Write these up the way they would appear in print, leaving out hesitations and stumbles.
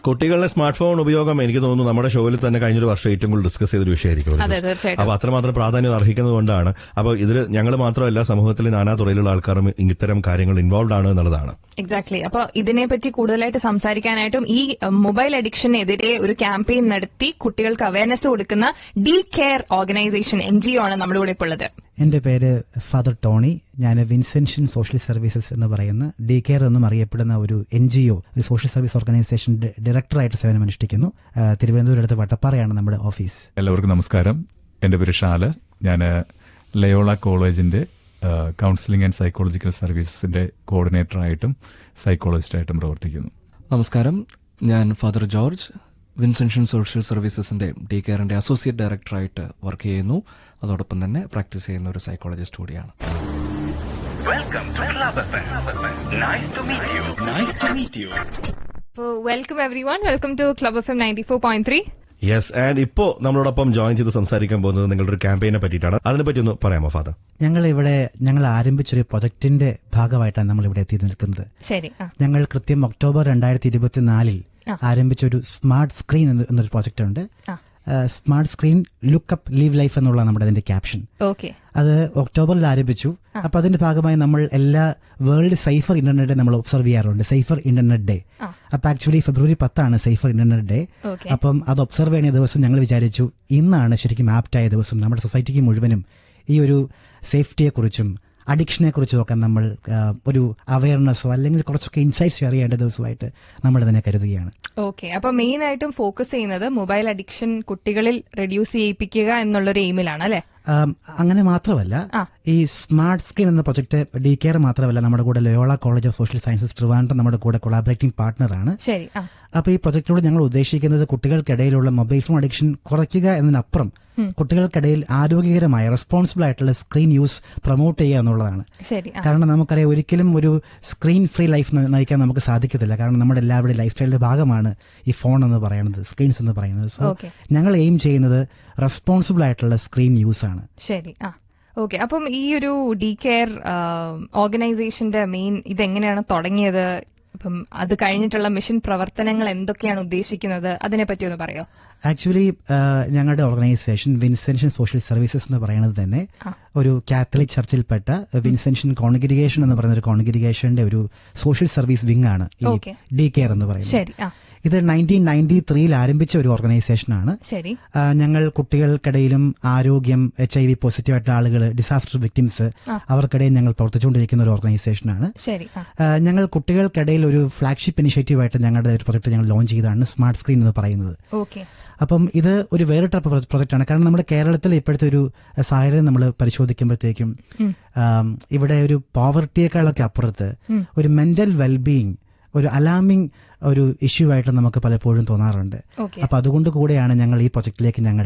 കുട്ടികളുടെ smart phone ഉപയോഗം എനിക്ക് തോന്നുന്നു നമ്മുടെ ഷോയിൽ തന്നെ കഴിഞ്ഞൊരു വർഷം ഏറ്റവും കൂടുതൽ ഡിസ്കസ് ചെയ്തൊരു വിഷയമായിരിക്കും. അപ്പൊ അത്രമാത്രം പ്രാധാന്യം അർഹിക്കുന്നതുകൊണ്ടാണ്. അപ്പോൾ ഇതിൽ ഞങ്ങൾ മാത്രമല്ല, സമൂഹത്തിലെ നാനാ തുറയിലുള്ള ആൾക്കാരും ഇത്തരം കാര്യങ്ങൾ ഇൻവോൾവ് ആണ് എന്നുള്ളതാണ്. എക്സാക്ട്ലി. അപ്പൊ ഇതിനെപ്പറ്റി കൂടുതലായിട്ട് സംസാരിക്കാനായിട്ടും ഈ മൊബൈൽ അഡിക്ഷനെതിരെ ഒരു ക്യാമ്പയിൻ നടത്തി കുട്ടികൾക്ക് അവയർനെസ് കൊടുക്കുന്ന ഡി കെയർ ഓർഗനൈസേഷൻ NGO ആണ് നമ്മുടെ കൂടെ ഇപ്പോൾ ഉള്ളത്. എന്റെ പേര് ഫാദർ ടോണി. ഞാൻ വിൻസെൻഷൻ സോഷ്യൽ സർവീസസ് എന്ന് പറയുന്ന ഡി കെയർ എന്നും അറിയപ്പെടുന്ന ഒരു NGO, ഒരു സോഷ്യൽ സർവീസ് ഓർഗനൈസേഷന്റെ ഡയറക്ടറായിട്ട് സേവനമനുഷ്ഠിക്കുന്നു. തിരുവനന്തപുരം അടുത്ത് വട്ടപ്പാറയാണ് നമ്മുടെ ഓഫീസ്. എല്ലാവർക്കും നമസ്കാരം. എന്റെ പേര് ഷാല്. ഞാൻ ലയോള കോളേജിന്റെ കൌൺസിലിംഗ് ആൻഡ് സൈക്കോളജിക്കൽ സർവീസസിന്റെ കോർഡിനേറ്ററായിട്ടും സൈക്കോളജിസ്റ്റായിട്ടും പ്രവർത്തിക്കുന്നു. നമസ്കാരം. ഞാൻ ഫാദർ ജോർജ്, വിൻസെൻഷൻ സോഷ്യൽ സർവീസസിന്റെ ഡി കെയറിന്റെ അസോസിയേറ്റ് ഡയറക്ടറായിട്ട് വർക്ക് ചെയ്യുന്നു. അതോടൊപ്പം തന്നെ പ്രാക്ടീസ് ചെയ്യുന്ന ഒരു സൈക്കോളജിസ്റ്റ് കൂടിയാണ്. Welcome everyone. Welcome to club FM 94.3. Yes, and ഇപ്പോ നമ്മളോടൊപ്പം ജോയിൻ ചെയ്ത് സംസാരിക്കാൻ പോകുന്നത് നിങ്ങളുടെ ഒരു ക്യാമ്പയിനെ പറ്റിയിട്ടാണ്. അതിനെപ്പറ്റി ഒന്ന് പറയാമോ ഫാദർ? ഞങ്ങൾ ആരംഭിച്ചൊരു പ്രൊജക്ടിന്റെ ഭാഗമായിട്ടാണ് നമ്മൾ ഇവിടെ എത്തി നിൽക്കുന്നത്. ശരി. ഞങ്ങൾ കൃത്യം ഒക്ടോബർ 2024 ആരംഭിച്ച ഒരു സ്മാർട്ട് സ്ക്രീൻ എന്നൊരു പ്രോജക്റ്റ് ഉണ്ട്. Smart screen lookup leave life എന്നുള്ള നമ്മുടെ അതിന്റെ ക്യാപ്ഷൻ. അത് ഒക്ടോബറിൽ ആരംഭിച്ചു. അപ്പൊ അതിന്റെ ഭാഗമായി നമ്മൾ എല്ലാ വേൾഡ് സൈഫർ ഇന്റർനെറ്റ് നമ്മൾ ഒബ്സർവ് ചെയ്യാറുണ്ട്. Cipher internet day. അപ്പൊ ആക്ച്വലി ഫെബ്രുവരി 10 സൈഫർ ഇന്റർനെറ്റ് ഡേ. അപ്പം അത് ഒബ്സർവ് ചെയ്യുന്ന ദിവസം ഞങ്ങൾ വിചാരിച്ചു ഇന്നാണ് ശരിക്കും ആപ്റ്റായ ദിവസം നമ്മുടെ സൊസൈറ്റിക്ക് മുഴുവനും ഈ ഒരു സേഫ്റ്റിയെക്കുറിച്ചും അഡിക്ഷനെ കുറിച്ച് നോക്കാൻ നമ്മൾ ഒരു അവയർനെസ്സോ അല്ലെങ്കിൽ കുറച്ചൊക്കെ ഇൻസൈറ്റ്സ് ഷെയർ ചെയ്യേണ്ട ദിവസമായിട്ട് നമ്മൾ ഇതിനെ കരുതുകയാണ്. ഓക്കെ. അപ്പൊ മെയിൻ ആയിട്ടും ഫോക്കസ് ചെയ്യുന്നത് മൊബൈൽ അഡിക്ഷൻ കുട്ടികളിൽ റെഡ്യൂസ് ചെയ്യിപ്പിക്കുക എന്നുള്ളൊരു എയിമിലാണ് അല്ലെ? അങ്ങനെ മാത്രമല്ല, ഈ സ്മാർട്ട് സ്ക്രീൻ എന്ന പ്രൊജക്ട് ഡി കെയർ മാത്രമല്ല, നമ്മുടെ കൂടെ Loyola college of social sciences Trivandrum നമ്മുടെ കൂടെ കൊളാബറേറ്റിംഗ് പാർട്ണറാണ്. ശരി. അപ്പൊ ഈ പ്രൊജക്ടിലൂടെ ഞങ്ങൾ ഉദ്ദേശിക്കുന്നത് കുട്ടികൾക്കിടയിലുള്ള മൊബൈൽ ഫോൺ അഡിക്ഷൻ കുറയ്ക്കുക എന്നതിനപ്പുറം കുട്ടികൾക്കിടയിൽ ആരോഗ്യകരമായ റെസ്പോൺസിബിൾ ആയിട്ടുള്ള സ്ക്രീൻ യൂസ് പ്രൊമോട്ട് ചെയ്യുക എന്നുള്ളതാണ്. കാരണം നമുക്കറിയാം, ഒരിക്കലും ഒരു സ്ക്രീൻ ഫ്രീ ലൈഫ് നയിക്കാൻ നമുക്ക് സാധിക്കത്തില്ല. കാരണം നമ്മുടെ എല്ലാവരുടെയും ലൈഫ് സ്റ്റൈലിന്റെ ഭാഗമാണ് ഈ ഫോൺ എന്ന് പറയുന്നത്, സ്ക്രീൻസ് എന്ന് പറയുന്നത്. സോ ഞങ്ങൾ എയിം ചെയ്യുന്നത് റെസ്പോൺസിബിൾ ആയിട്ടുള്ള സ്ക്രീൻ യൂസ് ആണ്. ശരി. ഓക്കെ. അപ്പം ഈ ഒരു ഡി കെയർ ഓർഗനൈസേഷന്റെ മെയിൻ ഇതെങ്ങനെയാണ് തുടങ്ങിയത്? അപ്പം അത് കഴിഞ്ഞിട്ടുള്ള മിഷൻ പ്രവർത്തനങ്ങൾ എന്തൊക്കെയാണ് ഉദ്ദേശിക്കുന്നത്? അതിനെപ്പറ്റി ഒന്ന് പറയോ? ആക്ച്വലി ഞങ്ങളുടെ ഓർഗനൈസേഷൻ വിൻസെൻഷൻ സോഷ്യൽ സർവീസസ് എന്ന് പറയുന്നത് തന്നെ ഒരു കാത്തലിക് ചർച്ചിൽപ്പെട്ട വിൻസെൻഷൻ കോൺഗ്രിഗേഷൻ എന്ന് പറയുന്ന ഒരു കോൺഗ്രിഗേഷന്റെ ഒരു സോഷ്യൽ സർവീസ് വിംഗ് ആണ് ഈ ഡി കെയർ എന്ന് പറയുന്നത്. ഇത് 1993 ആരംഭിച്ച ഒരു ഓർഗനൈസേഷനാണ്. ഞങ്ങൾ കുട്ടികൾക്കിടയിലും ആരോഗ്യം, HIV പോസിറ്റീവ് ആയിട്ടുള്ള ആളുകൾ, ഡിസാസ്റ്റർ വിക്ടിംസ്, അവർക്കിടയിൽ ഞങ്ങൾ പ്രവർത്തിച്ചുകൊണ്ടിരിക്കുന്ന ഒരു ഓർഗനൈസേഷനാണ്. ഞങ്ങൾ കുട്ടികൾക്കിടയിൽ ഒരു ഫ്ളാഗ്ഷിപ്പ് ഇനിഷ്യേറ്റീവ് ആയിട്ട് ഞങ്ങളുടെ ഒരു പ്രൊജക്ട് ഞങ്ങൾ ലോഞ്ച് ചെയ്തതാണ് സ്മാർട്ട് സ്ക്രീൻ എന്ന് പറയുന്നത്. അപ്പം ഇത് ഒരു വേറെ ടൈപ്പ് പ്രൊജക്റ്റാണ്. കാരണം നമ്മുടെ കേരളത്തിൽ ഇപ്പോഴത്തെ ഒരു സാഹചര്യം നമ്മൾ പരിശോധിക്കുമ്പോഴത്തേക്കും ഇവിടെ ഒരു പോവർട്ടിയേക്കാളൊക്കെ അപ്പുറത്ത് ഒരു മെന്റൽ വെൽബീയിങ് ഒരു അലാമിംഗ് ഒരു ഇഷ്യൂ ആയിട്ട് നമുക്ക് പലപ്പോഴും തോന്നാറുണ്ട്. അപ്പൊ അതുകൊണ്ട് കൂടെയാണ് ഞങ്ങൾ ഈ പ്രൊജക്ടിലേക്ക് ഞങ്ങൾ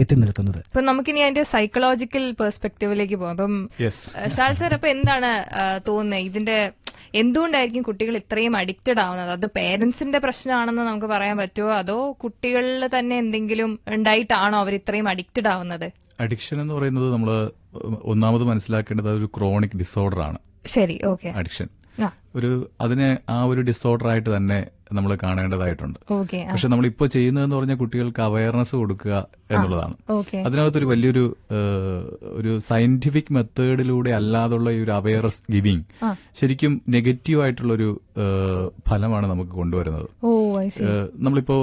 എത്തി നിൽക്കുന്നത്. അപ്പൊ നമുക്കിനി അതിന്റെ സൈക്കോളജിക്കൽ പെർസ്പെക്ടീവിലേക്ക് പോകാം. അപ്പം ഷാൽ സർ, അപ്പൊ എന്താണ് തോന്നുന്നത്, ഇതിന്റെ എന്തുകൊണ്ടായിരിക്കും കുട്ടികൾ ഇത്രയും അഡിക്റ്റഡ് ആവുന്നത്? അത് പേരന്റ്സിന്റെ പ്രശ്നമാണെന്ന് നമുക്ക് പറയാൻ പറ്റുമോ, അതോ കുട്ടികളിൽ തന്നെ എന്തെങ്കിലും ഉണ്ടായിട്ടാണോ അവർ ഇത്രയും അഡിക്റ്റഡ് ആവുന്നത്? അഡിക്ഷൻ എന്ന് പറയുന്നത് നമ്മൾ ഒന്നാമത് മനസ്സിലാക്കേണ്ടത് ഒരു ക്രോണിക് ഡിസോർഡർ ആണ്. ശരി. ഓക്കെ. അഡിക്ഷൻ അതിനെ ആ ഒരു ഡിസോർഡർ ആയിട്ട് തന്നെ നമ്മൾ കാണേണ്ടതായിട്ടുണ്ട്. പക്ഷെ നമ്മളിപ്പോ ചെയ്യുന്നതെന്ന് പറഞ്ഞാൽ കുട്ടികൾക്ക് അവയർനെസ് കൊടുക്കുക എന്നുള്ളതാണ്. അതിനകത്തൊരു വലിയൊരു ഒരു സയന്റിഫിക് മെത്തേഡിലൂടെ അല്ലാതുള്ള ഈ ഒരു അവയർനെസ് ഗിവിംഗ് ശരിക്കും നെഗറ്റീവ് ആയിട്ടുള്ളൊരു ഫലമാണ് നമുക്ക് കൊണ്ടുവരുന്നത്. നമ്മളിപ്പോ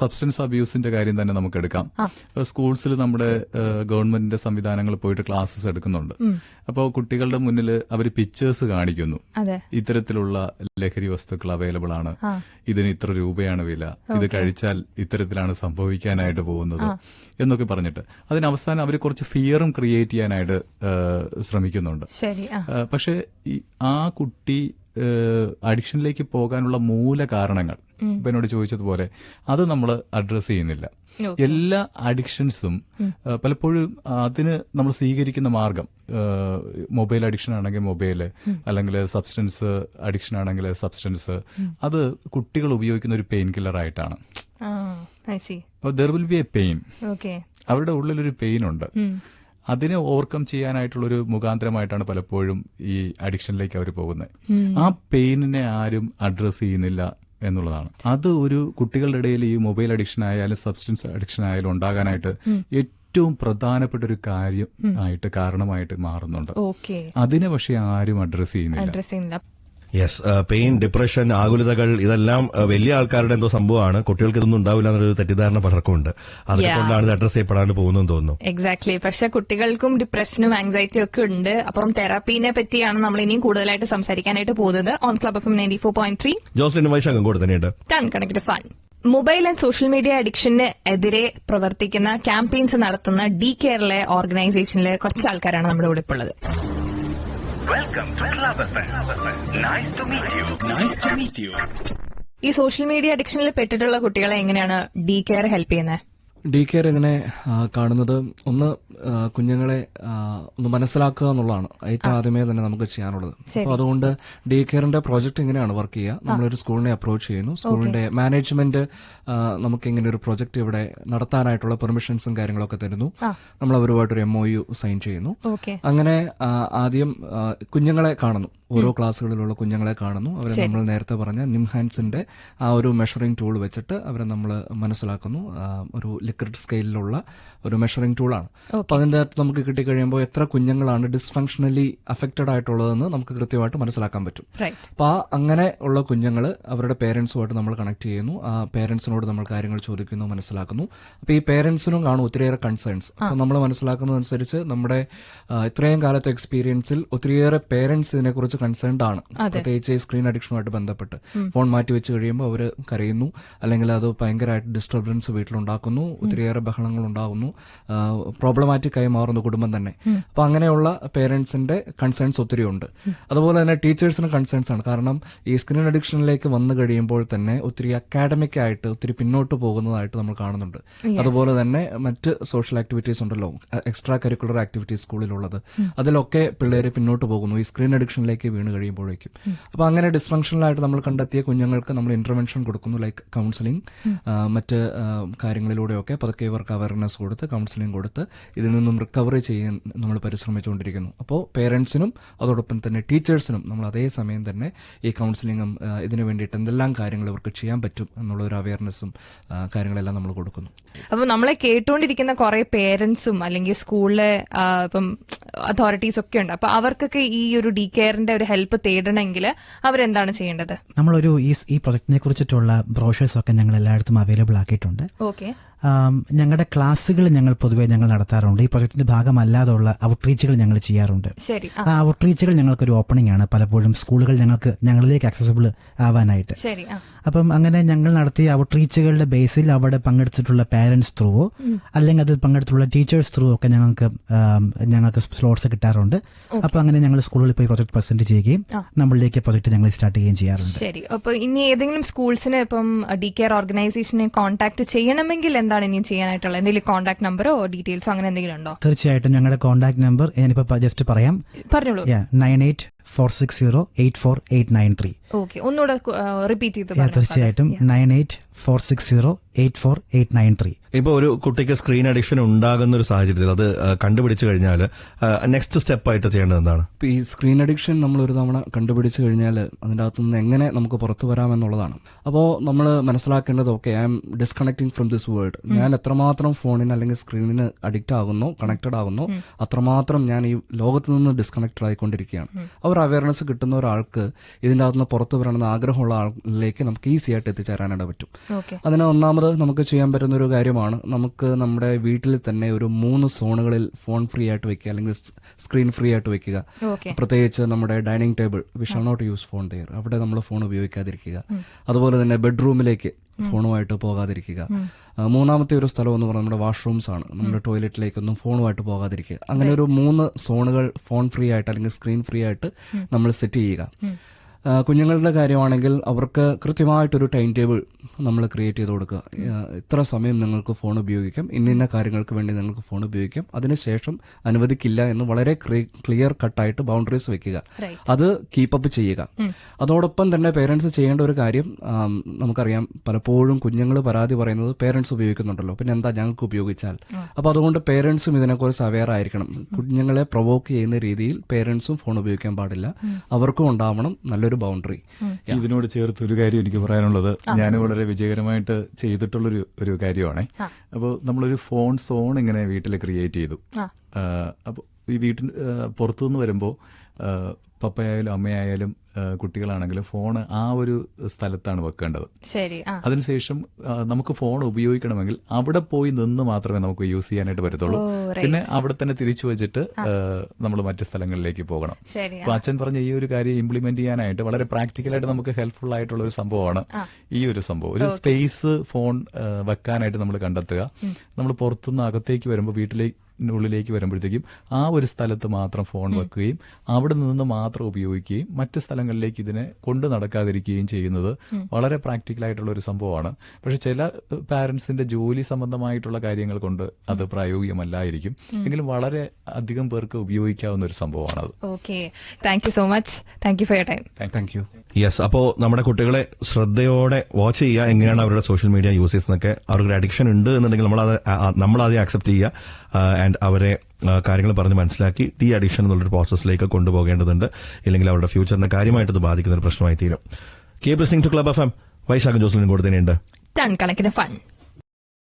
സബ്സ്റ്റൻസ് അബ്യൂസിന്റെ കാര്യം തന്നെ നമുക്ക് എടുക്കാം. സ്കൂൾസിൽ നമ്മുടെ ഗവൺമെന്റിന്റെ സംവിധാനങ്ങൾ പോയിട്ട് ക്ലാസ്സസ് എടുക്കുന്നുണ്ട്. അപ്പോൾ കുട്ടികളുടെ മുന്നിൽ അവർ പിക്ചേഴ്സ് കാണിക്കുന്നു, ഇത്തരത്തിലുള്ള ലഹരി വസ്തുക്കൾ അവൈലബിൾ ആണ്, ഇതിന് ഇത്ര രൂപയാണ് വില, ഇത് കഴിച്ചാൽ ഇത്തരത്തിലാണ് സംഭവിക്കാനായിട്ട് പോകുന്നത് എന്നൊക്കെ പറഞ്ഞിട്ട് അതിനവസാനം അവർ കുറച്ച് ഫിയറും ക്രിയേറ്റ് ചെയ്യാനായിട്ട് ശ്രമിക്കുന്നുണ്ട്. പക്ഷെ ആ കുട്ടി അഡിക്ഷനിലേക്ക് പോകാനുള്ള മൂല കാരണങ്ങൾ ഇപ്പൊ എന്നോട് ചോദിച്ചതുപോലെ അത് നമ്മൾ അഡ്രസ് ചെയ്യുന്നില്ല. എല്ലാ അഡിക്ഷൻസും പലപ്പോഴും അതിന് നമ്മൾ സ്വീകരിക്കുന്ന മാർഗം, മൊബൈൽ അഡിക്ഷൻ ആണെങ്കിൽ മൊബൈല്, അല്ലെങ്കിൽ സബ്സ്റ്റൻസ് അഡിക്ഷൻ ആണെങ്കിൽ സബ്സ്റ്റൻസ്, അത് കുട്ടികൾ ഉപയോഗിക്കുന്ന ഒരു പെയിൻ കില്ലർ ആയിട്ടാണ്. There will be A pain, അവരുടെ ഉള്ളിലൊരു പെയിൻ ഉണ്ട്. അതിനെ ഓവർകം ചെയ്യാനായിട്ടുള്ളൊരു മുഖാന്തരമായിട്ടാണ് പലപ്പോഴും ഈ അഡിക്ഷനിലേക്ക് അവർ പോകുന്നത്. ആ പെയിനിനെ ആരും അഡ്രസ് ചെയ്യുന്നില്ല എന്നുള്ളതാണ്. അത് ഒരു കുട്ടികളുടെ ഇടയിൽ ഈ മൊബൈൽ അഡിക്ഷൻ ആയാലും സബ്സ്റ്റൻസ് അഡിക്ഷൻ ആയാലും ഉണ്ടാകാനായിട്ട് ഏറ്റവും പ്രധാനപ്പെട്ട ഒരു കാര്യം ആയിട്ട് കാരണമായിട്ട് മാറുന്നുണ്ട്. അതിനെ പക്ഷെ ആരും അഡ്രസ് ചെയ്യുന്നില്ല. യെസ്, പെയിൻ, ഡിപ്രഷൻ, ആകുലതകൾ ഇതെല്ലാം വലിയ ആൾക്കാരുടെ എന്തോ സംഭവമാണ്. കുട്ടികൾക്ക് ഇതൊന്നും ഉണ്ടാവില്ല എന്നൊരു തെറ്റിദ്ധാരണ പലർക്കുമുണ്ട്. അതുകൊണ്ടാണ് ഇത് അഡ്രസ് ചെയ്യപ്പെടാണ്ട് പോകുന്നതെന്ന് തോന്നുന്നു. എക്സാക്ട്ലി. പക്ഷെ കുട്ടികൾക്കും ഡിപ്രഷനും ആങ്സൈറ്റിയും ഒക്കെ ഉണ്ട്. അപ്പം തെറാപ്പീനെ പറ്റിയാണ് നമ്മൾ ഇനിയും കൂടുതലായിട്ട് സംസാരിക്കാനായിട്ട് പോകുന്നത്. ഓൺ ക്ലബ് FM 94.3 ജോസ്ലിൻ വൈശാഖം കൂടെ തന്നെയുണ്ട്. ടൺ കണക്കിന് fun. Mobile and social media അഡിക്ഷന് എതിരെ പ്രവർത്തിക്കുന്ന ക്യാമ്പയിൻസ് നടത്തുന്ന ഡി കെയറിലെ ഓർഗനൈസേഷനിലെ കുറച്ച് ആൾക്കാരാണ് നമ്മുടെ കൂടെ ഇപ്പോൾ ഉള്ളത്. Welcome to Club FM. Nice to meet you. Nice to meet you. ഈ സോഷ്യൽ മീഡിയ അഡിക്ഷനിൽ പെട്ടിട്ടുള്ള കുട്ടികളെ എങ്ങനെയാണ് ഡി കെയർ ഹെൽപ്പ് ചെയ്യുന്നത്? ഡി കെയർ ഇതിനെ കാണുന്നത് ഒന്ന് കുഞ്ഞുങ്ങളെ ഒന്ന് മനസ്സിലാക്കുക എന്നുള്ളതാണ് ഏറ്റവും ആദ്യമേ തന്നെ നമുക്ക് ചെയ്യാനുള്ളത്. അപ്പോൾ അതുകൊണ്ട് ഡി കെയറിന്റെ പ്രോജക്ട് എങ്ങനെയാണ് വർക്ക് ചെയ്യുക? നമ്മളൊരു സ്കൂളിനെ അപ്രോച്ച് ചെയ്യുന്നു. സ്കൂളിന്റെ മാനേജ്മെന്റ് നമുക്ക് ഇങ്ങനെ ഒരു പ്രോജക്ട് ഇവിടെ നടത്താനായിട്ടുള്ള പെർമിഷൻസും കാര്യങ്ങളൊക്കെ തരുന്നു. നമ്മൾ അവരുമായിട്ടൊരു MOU സൈൻ ചെയ്യുന്നു. അങ്ങനെ ആദ്യം കുഞ്ഞുങ്ങളെ കാണുന്നു. ഓരോ ക്ലാസ്സുകളിലുള്ള കുഞ്ഞുങ്ങളെ കാണുന്നു. അവരെ നമ്മൾ നേരത്തെ പറഞ്ഞ നിംഹാൻസിന്റെ ആ ഒരു മെഷറിംഗ് ടൂൾ വെച്ചിട്ട് അവരെ നമ്മൾ മനസ്സിലാക്കുന്നു. ഒരു ലിക്വിഡ് സ്കെയിലുള്ള ഒരു മെഷറിംഗ് ടൂളാണ്. അപ്പൊ അതിന്റെ അകത്ത് നമുക്ക് കിട്ടിക്കഴിയുമ്പോൾ എത്ര കുഞ്ഞുങ്ങളാണ് ഡിസ്ഫങ്ഷണലി അഫക്റ്റഡ് ആയിട്ടുള്ളതെന്ന് നമുക്ക് കൃത്യമായിട്ട് മനസ്സിലാക്കാൻ പറ്റും. അപ്പൊ അങ്ങനെ ഉള്ള കുഞ്ഞുങ്ങൾ അവരുടെ പേരൻസുമായിട്ട് നമ്മൾ കണക്ട് ചെയ്യുന്നു. ആ പേരൻസിനോട് നമ്മൾ കാര്യങ്ങൾ ചോദിക്കുന്നു, മനസ്സിലാക്കുന്നു. അപ്പൊ ഈ പേരൻസിനും കാണും ഒത്തിരിയേറെ കൺസേൺസ്. അപ്പൊ നമ്മൾ മനസ്സിലാക്കുന്നതനുസരിച്ച് നമ്മുടെ ഇത്രയും കാലത്തെ എക്സ്പീരിയൻസിൽ ഒത്തിരിയേറെ പേരൻസ് ഇതിനെക്കുറിച്ച് കൺസേൺഡ് ആണ്. പ്രത്യേകിച്ച് ഈ സ്ക്രീൻ അഡിക്ഷനുമായിട്ട് ബന്ധപ്പെട്ട് ഫോൺ മാറ്റി വെച്ച് കഴിയുമ്പോൾ അവർ കരയുന്നു, അല്ലെങ്കിൽ അത് ഭയങ്കരമായിട്ട് ഡിസ്റ്റർബൻസ് വീട്ടിലുണ്ടാക്കുന്നു, ഒത്തിരിയേറെ ബഹളങ്ങൾ ഉണ്ടാകുന്നു, പ്രോബ്ലമാറ്റിക് ആയി മാറുന്നു കുടുംബം തന്നെ. അപ്പൊ അങ്ങനെയുള്ള പേരൻസിന്റെ കൺസേൺസ് ഒത്തിരി ഉണ്ട്. അതുപോലെ തന്നെ ടീച്ചേഴ്സിന് കൺസേൺസ് ആണ്. കാരണം ഈ സ്ക്രീൻ അഡിക്ഷനിലേക്ക് വന്നു കഴിയുമ്പോൾ തന്നെ ഒത്തിരി അക്കാഡമിക് ആയിട്ട് ഒത്തിരി പിന്നോട്ട് പോകുന്നതായിട്ട് നമ്മൾ കാണുന്നുണ്ട്. അതുപോലെ തന്നെ മറ്റ് സോഷ്യൽ ആക്ടിവിറ്റീസ് ഉണ്ടല്ലോ, എക്സ്ട്രാ കരിക്കുലർ ആക്ടിവിറ്റീസ് സ്കൂളിലുള്ളത്, അതിലൊക്കെ പിള്ളേര് പിന്നോട്ട് പോകുന്നു ഈ സ്ക്രീൻ അഡിക്ഷനിലേക്ക് വീണ് കഴിയുമ്പോഴേക്കും. അപ്പൊ അങ്ങനെ ഡിസ്ഫങ്ഷണലായിട്ട് നമ്മൾ കണ്ടെത്തിയ കുഞ്ഞുങ്ങൾക്ക് നമ്മൾ ഇന്റർവെൻഷൻ കൊടുക്കുന്നു, ലൈക്ക് കൌൺസിലിംഗ്, മറ്റ് കാര്യങ്ങളിലൂടെയൊക്കെ പതുക്കെ ഇവർക്ക് അവയർനെസ് കൊടുത്ത് കൌൺസിലിംഗ് കൊടുത്ത് ഇതിൽ നിന്നും റിക്കവറി ചെയ്യാൻ നമ്മൾ പരിശ്രമിച്ചുകൊണ്ടിരിക്കുന്നു. അപ്പോൾ പേരൻസിനും അതോടൊപ്പം തന്നെ ടീച്ചേഴ്സിനും നമ്മൾ അതേ സമയം തന്നെ ഈ കൌൺസിലിംഗും ഇതിനു വേണ്ടിയിട്ട് എന്തെല്ലാം കാര്യങ്ങൾ ഇവർക്ക് ചെയ്യാൻ പറ്റും എന്നുള്ള ഒരു അവയർനെസ്സും കാര്യങ്ങളെല്ലാം നമ്മൾ കൊടുക്കുന്നു. അപ്പൊ നമ്മളെ കേട്ടുകൊണ്ടിരിക്കുന്ന കുറെ പേരൻസും അല്ലെങ്കിൽ സ്കൂളിലെ ഇപ്പം അതോറിറ്റീസ് ഒക്കെ ഉണ്ട്. അപ്പൊ അവർക്കൊക്കെ ഈ ഒരു ഡി കെയറിന്റെ ഒരു ഹെൽപ്പ് തേടണമെങ്കിൽ അവരെന്താണ് ചെയ്യേണ്ടത്? നമ്മളൊരു ഈ പ്രൊജക്ടിനെ കുറിച്ചിട്ടുള്ള ബ്രോഷേഴ്സ് ഒക്കെ ഞങ്ങൾ എല്ലായിടത്തും അവൈലബിൾ ആക്കിയിട്ടുണ്ട്. ഓക്കെ. ഞങ്ങളുടെ ക്ലാസ്സുകൾ ഞങ്ങൾ പൊതുവെ ഞങ്ങൾ നടത്താറുണ്ട്. ഈ പ്രൊജക്ടിന്റെ ഭാഗമല്ലാതെയുള്ള ഔട്ട്റീച്ചുകൾ ഞങ്ങൾ ചെയ്യാറുണ്ട്. ആ ഔട്ട്റീച്ചുകൾ ഞങ്ങൾക്കൊരു ഓപ്പണിംഗ് ആണ് പലപ്പോഴും സ്കൂളുകൾ ഞങ്ങളിലേക്ക് ആക്സസിബിൾ ആവാനായിട്ട്. അപ്പം അങ്ങനെ ഞങ്ങൾ നടത്തിയ ഔട്ട്റീച്ചുകളുടെ ബേസിൽ അവിടെ പങ്കെടുത്തിട്ടുള്ള പാരന്റ്സ് ത്രൂവോ അല്ലെങ്കിൽ അതിൽ പങ്കെടുത്തിട്ടുള്ള ടീച്ചേഴ്സ് ത്രൂ ഒക്കെ ഞങ്ങൾക്ക് സ്ലോട്ട്സ് കിട്ടാറുണ്ട്. അപ്പൊ അങ്ങനെ ഞങ്ങൾ സ്കൂളിൽ പോയി പ്രൊജക്ട് പ്രസന്റ് ചെയ്യുകയും നമ്മളിലേക്ക് പ്രൊജക്ട് ഞങ്ങൾ സ്റ്റാർട്ട് ചെയ്യുകയും ചെയ്യാറുണ്ട്. ശരി. അപ്പൊ ഇനി ഏതെങ്കിലും സ്കൂൾസിന് ഇപ്പം ഡി കെയർ ഓർഗനൈസേഷനെ കോൺടാക്ട് ചെയ്യണമെങ്കിൽ എന്താണ് ഇനി ചെയ്യാനായിട്ടുള്ളത്? എന്തെങ്കിലും കോൺടാക്ട് നമ്പറോ ഡീറ്റെയിൽസോ അങ്ങനെ എന്തെങ്കിലും ഉണ്ടോ? തീർച്ചയായിട്ടും ഞങ്ങളുടെ കോൺടാക്ട് നമ്പർ ഞാനിപ്പോ ജസ്റ്റ് പറയാം. പറഞ്ഞോളൂ. 9846084893. ഓക്കെ, ഒന്നുകൂടെ റിപ്പീറ്റ് ചെയ്ത്. തീർച്ചയായിട്ടും 9846084893. ഇപ്പൊ ഒരു കുട്ടിക്ക് സ്ക്രീൻ അഡിക്ഷൻ ഉണ്ടാകുന്ന ഒരു സാഹചര്യത്തിൽ അത് കണ്ടുപിടിച്ചു കഴിഞ്ഞാൽ നെക്സ്റ്റ് സ്റ്റെപ്പ് ആയിട്ട് ചെയ്യേണ്ടത് എന്താണ്? ഈ സ്ക്രീൻ അഡിക്ഷൻ നമ്മൾ ഒരു തവണ കണ്ടുപിടിച്ചു കഴിഞ്ഞാൽ അതിന്റെ അകത്തുനിന്ന് എങ്ങനെ നമുക്ക് പുറത്തു വരാമെന്നുള്ളതാണ്. അപ്പോൾ നമ്മൾ മനസ്സിലാക്കേണ്ടത് okay, I am disconnecting from this world. ഞാൻ എത്രമാത്രം ഫോണിന് അല്ലെങ്കിൽ സ്ക്രീനിന് അഡിക്റ്റ് ആകുന്നോ കണക്റ്റഡ് ആകുന്നോ അത്രമാത്രം ഞാൻ ഈ ലോകത്ത് നിന്ന് ഡിസ്കണക്റ്റഡ് ആയിക്കൊണ്ടിരിക്കുകയാണ്. അവർ അവയർനെസ് കിട്ടുന്ന ഒരാൾക്ക് ഇതിന്റെ അകത്തുനിന്ന് പുറത്തു വരണമെന്ന് ആഗ്രഹമുള്ള ആളിലേക്ക് നമുക്ക് ഈസി ആയിട്ട് എത്തിച്ചേരാനായിട്ട് പറ്റും. അതിന് ഒന്നാമത് നമുക്ക് ചെയ്യാൻ പറ്റുന്ന ഒരു കാര്യമാണ്, നമുക്ക് നമ്മുടെ വീട്ടിൽ തന്നെ ഒരു 3 സോണുകളിൽ ഫോൺ ഫ്രീ ആയിട്ട് വെക്കുക അല്ലെങ്കിൽ സ്ക്രീൻ ഫ്രീ ആയിട്ട് വെക്കുക. പ്രത്യേകിച്ച് നമ്മുടെ dining table, we shall not use phone there, അവിടെ നമ്മൾ ഫോൺ ഉപയോഗിക്കാതിരിക്കുക. അതുപോലെ തന്നെ ബെഡ്റൂമിലേക്ക് ഫോണുമായിട്ട് പോകാതിരിക്കുക. മൂന്നാമത്തെ ഒരു സ്ഥലം എന്ന് പറഞ്ഞാൽ നമ്മുടെ വാഷ്റൂംസ് ആണ്. നമ്മുടെ ടോയ്ലറ്റിലേക്കൊന്നും ഫോണുമായിട്ട് പോകാതിരിക്കുക. അങ്ങനെ ഒരു 3 സോണുകൾ ഫോൺ ഫ്രീ ആയിട്ട് അല്ലെങ്കിൽ സ്ക്രീൻ ഫ്രീ ആയിട്ട് നമ്മൾ സെറ്റ് ചെയ്യുക. കുഞ്ഞുങ്ങളുടെ കാര്യമാണെങ്കിൽ അവർക്ക് കൃത്യമായിട്ടൊരു ടൈം ടേബിൾ നമ്മൾ ക്രിയേറ്റ് ചെയ്ത് കൊടുക്കുക. ഇത്ര സമയം നിങ്ങൾക്ക് ഫോൺ ഉപയോഗിക്കാം, ഇന്ന കാര്യങ്ങൾക്ക് വേണ്ടി നിങ്ങൾക്ക് ഫോൺ ഉപയോഗിക്കാം, അതിനുശേഷം അനുവദിക്കില്ല എന്ന് വളരെ ക്ലിയർ കട്ടായിട്ട് ബൗണ്ടറീസ് വെക്കുക. അത് കീപ്പപ്പ് ചെയ്യുക. അതോടൊപ്പം തന്നെ പേരൻസ് ചെയ്യേണ്ട ഒരു കാര്യം, നമുക്കറിയാം പലപ്പോഴും കുഞ്ഞുങ്ങൾ പരാതി പറയുന്നത് പേരൻസ് ഉപയോഗിക്കുന്നുണ്ടല്ലോ, പിന്നെ എന്താ ഞങ്ങൾക്ക് ഉപയോഗിച്ചാൽ. അപ്പൊ അതുകൊണ്ട് പേരൻസും ഇതിനെക്കുറിച്ച് അവെയർ ആയിരിക്കണം. കുഞ്ഞുങ്ങളെ പ്രൊവോക്ക് ചെയ്യുന്ന രീതിയിൽ പേരൻസും ഫോൺ ഉപയോഗിക്കാൻ പാടില്ല. അവർക്കും ഉണ്ടാവണം നല്ലൊരു ഒരു ബൗണ്ടറി. ഇതിനോട് ചേർത്ത് ഒരു കാര്യം എനിക്ക് പറയാനുള്ളത്, ഞാൻ വളരെ വിജയകരമായിട്ട് ചെയ്തിട്ടുള്ളൊരു ഒരു കാര്യമാണ്. അപ്പോൾ നമ്മളൊരു ഫോൺ സോൺ ഇങ്ങനെ വീട്ടിൽ ക്രിയേറ്റ് ചെയ്തു. അപ്പോൾ ഈ വീട്ടിൽ പുറത്തുനിന്ന് വരുമ്പോൾ പപ്പയായാലും അമ്മയായാലും കുട്ടികളാണെങ്കിലും ഫോൺ ആ ഒരു സ്ഥലത്താണ് വെക്കേണ്ടത്. അതിനുശേഷം നമുക്ക് ഫോൺ ഉപയോഗിക്കണമെങ്കിൽ അവിടെ പോയി നിന്ന് മാത്രമേ നമുക്ക് യൂസ് ചെയ്യാനായിട്ട് പറ്റത്തുള്ളൂ. പിന്നെ അവിടെ തന്നെ തിരിച്ചു വെച്ചിട്ട് നമ്മൾ മറ്റു സ്ഥലങ്ങളിലേക്ക് പോകണം. അപ്പൊ അച്ഛൻ പറഞ്ഞ ഈ ഒരു കാര്യം ഇംപ്ലിമെന്റ് ചെയ്യാനായിട്ട് വളരെ പ്രാക്ടിക്കലായിട്ട് നമുക്ക് ഹെൽപ്ഫുൾ ആയിട്ടുള്ള ഒരു സംഭവമാണ് ഈ ഒരു സംഭവം. ഒരു സ്പേസ് ഫോൺ വെക്കാനായിട്ട് നമ്മൾ കണ്ടെത്തുക. നമ്മൾ പുറത്തുനിന്ന് അകത്തേക്ക് വരുമ്പോൾ വീട്ടിനുള്ളിലേക്ക് വരുമ്പോഴത്തേക്കും ആ ഒരു സ്ഥലത്ത് മാത്രം ഫോൺ വെക്കുകയും അവിടെ നിന്ന് മാത്രം ഉപയോഗിക്കുകയും മറ്റ് സ്ഥലങ്ങളിലേക്ക് ഇതിനെ കൊണ്ടു നടക്കാതിരിക്കുകയും ചെയ്യുന്നത് വളരെ പ്രാക്ടിക്കൽ ആയിട്ടുള്ള ഒരു സംഭവമാണ്. പക്ഷെ ചില പാരന്റ്സിന്റെ ജോലി സംബന്ധമായിട്ടുള്ള കാര്യങ്ങൾ കൊണ്ട് അത് പ്രായോഗികമല്ലായിരിക്കും. എങ്കിലും വളരെ അധികം പേർക്ക് ഉപയോഗിക്കാവുന്ന ഒരു സംഭവമാണ് അത്. Okay, thank you so much. Thank you for your time. Thank you. Yes, അപ്പോ നമ്മുടെ കുട്ടികളെ ശ്രദ്ധയോടെ വാച്ച് ചെയ്യുക, എങ്ങനെയാണ് അവരുടെ സോഷ്യൽ മീഡിയ യൂസ് ചെയ്യുന്നതൊക്കെ. അവർക്കൊരു അഡിക്ഷൻ ഉണ്ട് എന്നുണ്ടെങ്കിൽ നമ്മളാദ്യം അക്സെപ്റ്റ് ചെയ്യുക ആൻഡ് അവരെ കാര്യങ്ങൾ പറഞ്ഞ് മനസ്സിലാക്കി ഡി അഡിക്ഷൻ എന്നുള്ളൊരു പ്രോസസ്സിലേക്ക് കൊണ്ടുപോകേണ്ടതുണ്ട്. ഇല്ലെങ്കിൽ അവരുടെ ഫ്യൂച്ചറിനെ കാര്യമായിട്ട് ഇത് ബാധിക്കുന്ന ഒരു പ്രശ്നമായി തീരും. Keep listening to club FM. Vaishakhan ജോസലിനും കൂടെ തന്നെയുണ്ട് ടൺ കണക്കിന് ഫൺ.